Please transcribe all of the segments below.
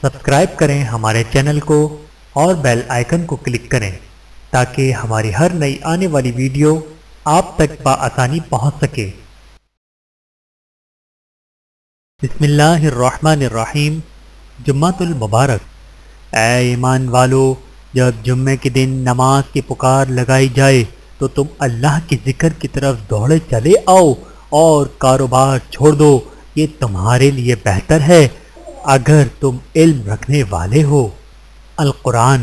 Subscribe کریں ہمارے channel کو اور بیل آئیکن کو کلک کریں تاکہ ہماری ہر نئی آنے والی ویڈیو آپ تک بآسانی پہنچ سکے۔ بسم اللہ الرحمن الرحیم۔ جمعۃ المبارک۔ اے ایمان والو، جب جمعے کے دن نماز کی پکار لگائی جائے تو تم اللہ کے ذکر کی طرف دوڑے چلے آؤ اور کاروبار چھوڑ دو، یہ تمہارے لیے بہتر ہے اگر تم علم رکھنے والے ہو۔ القرآن۔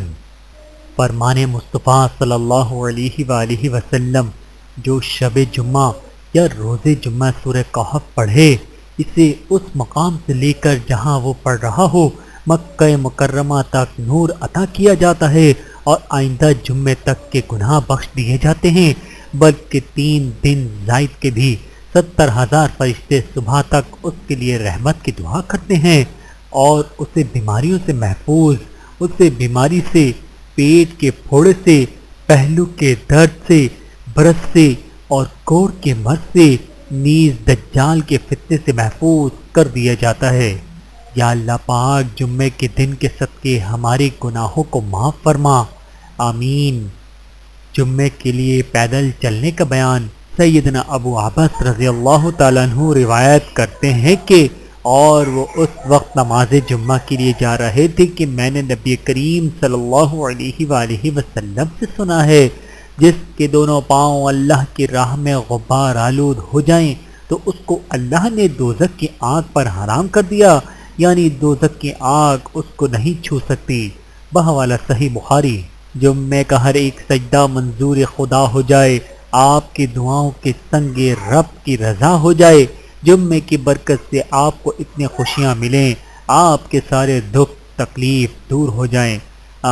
فرمان مصطفیٰ صلی اللہ علیہ وآلہ وسلم، جو شب جمعہ یا روز جمعہ سورہ کہف پڑھے، اسے اس مقام سے لے کر جہاں وہ پڑھ رہا ہو مکہ مکرمہ تک نور عطا کیا جاتا ہے اور آئندہ جمعے تک کے گناہ بخش دیے جاتے ہیں، بلکہ 3 دن زائد کے بھی 70,000 فرشتے صبح تک اس کے لیے رحمت کی دعا کرتے ہیں اور اسے بیماریوں سے محفوظ، اسے بیماری سے، پیٹ کے پھوڑے سے، پہلو کے درد سے، برس سے اور کوڑ کے مرض سے، نیز دجال کے فتنے سے محفوظ کر دیا جاتا ہے۔ یا اللہ پاک، جمعے کے دن کے صدقے ہمارے گناہوں کو معاف فرما، آمین۔ جمعے کے لیے پیدل چلنے کا بیان سیدنا ابو عباس رضی اللہ تعالیٰ عنہ روایت کرتے ہیں کہ اور وہ اس وقت نماز جمعہ کے لیے جا رہے تھے کہ میں نے نبی کریم صلی اللہ علیہ وآلہ وسلم سے سنا ہے، جس کے دونوں پاؤں اللہ کی راہ میں غبار آلود ہو جائیں تو اس کو اللہ نے دوزخ کی آگ پر حرام کر دیا، یعنی دوزخ کی آگ اس کو نہیں چھو سکتی۔ بحوالہ صحیح بخاری۔ جمعے کا ہر ایک سجدہ منظور خدا ہو جائے، آپ کی دعاؤں کے سنگ رب کی رضا ہو جائے، جمعے کی برکت سے آپ کو اتنی خوشیاں ملیں، آپ کے سارے دکھ تکلیف دور ہو جائیں،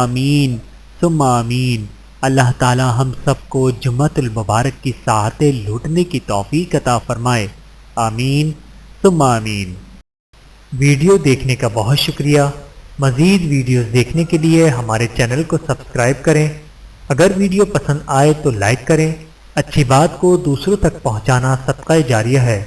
آمین ثم آمین۔ اللہ تعالی ہم سب کو جمعۃ المبارک کی ساعتیں لوٹنے کی توفیق عطا فرمائے، آمین ثم آمین۔ ویڈیو دیکھنے کا بہت شکریہ۔ مزید ویڈیوز دیکھنے کے لیے ہمارے چینل کو سبسکرائب کریں۔ اگر ویڈیو پسند آئے تو لائک کریں۔ اچھی بات کو دوسروں تک پہنچانا صدقہ جاریہ ہے۔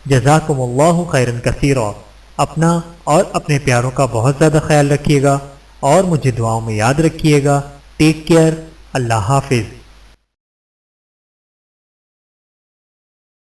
جزاکم اللہ خیرا کثیرا۔ اپنا اور اپنے پیاروں کا بہت زیادہ خیال رکھیے گا اور مجھے دعاؤں میں یاد رکھیے گا۔ Take care. اللہ حافظ۔